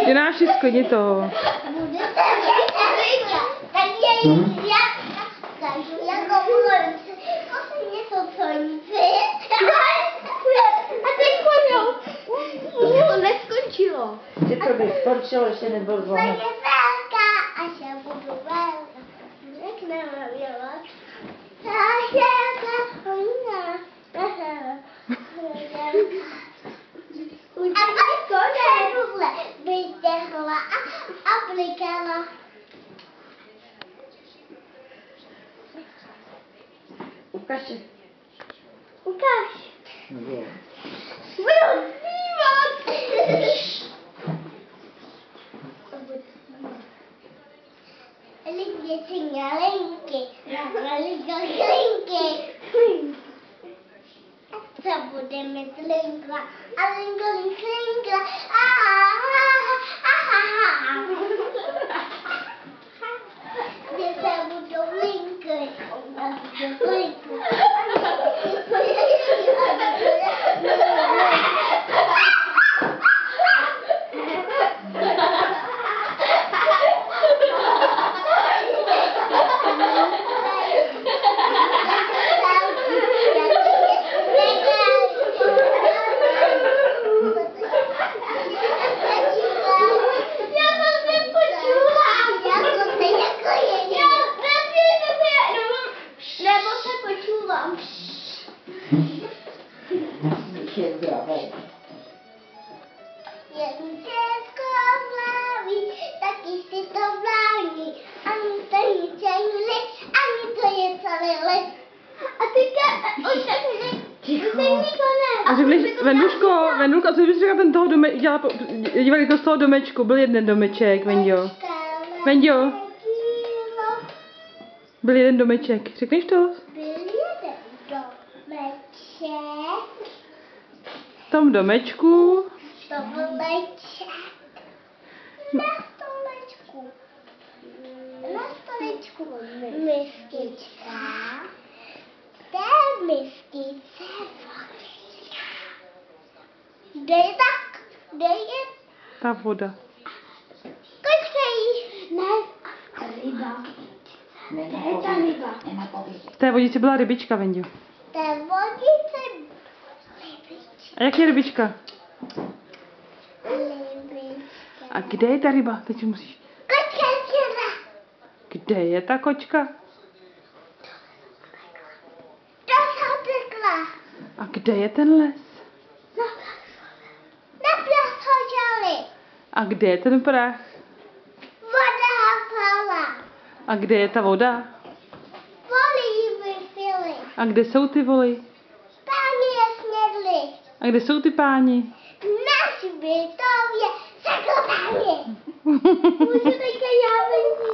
Jonáši, sklidni to. Neskončilo. Že to by skončilo, ještě nebyl zvonec. Až já budu velká, jak nevědět. A pak tohle vytěhla a plikala. Ukaž. Ukáž. Jo. Budu zpívat. Linky, cingalinky, linky. Co bude mít linkla? A linkla. Kde se budou linky? Je zdravý. Jednu česko hlaví, taky si to vlání. Ani to nic ani to je celý les. A teďka, už A řekneš, Vendulko, a co bys řekla ten toho dívali to z toho domečku, byl jeden domeček, Vendio. Vendio, byl jeden domeček, řekneš to? Byl jeden domeček. V tom domečku. Na stolečku miskička. V té miskičce vodička. Kde je Ta voda. Ne. Ryba. V té vodici byla rybička, Vendio. V té vodice A jak je rybička? rybička. A kde je ta ryba? Teď musíš. Kočka zjela. Kde je ta kočka? To se utekla. A kde je ten les? Na plas hořeli. A kde je ten prach? Voda hapala. A kde je ta voda? Voli ji vypili. A kde jsou ty voly? Páni je snědli. A kde jsou ty páni? Na hřbitově se klopáni. Můžu teďka já venku.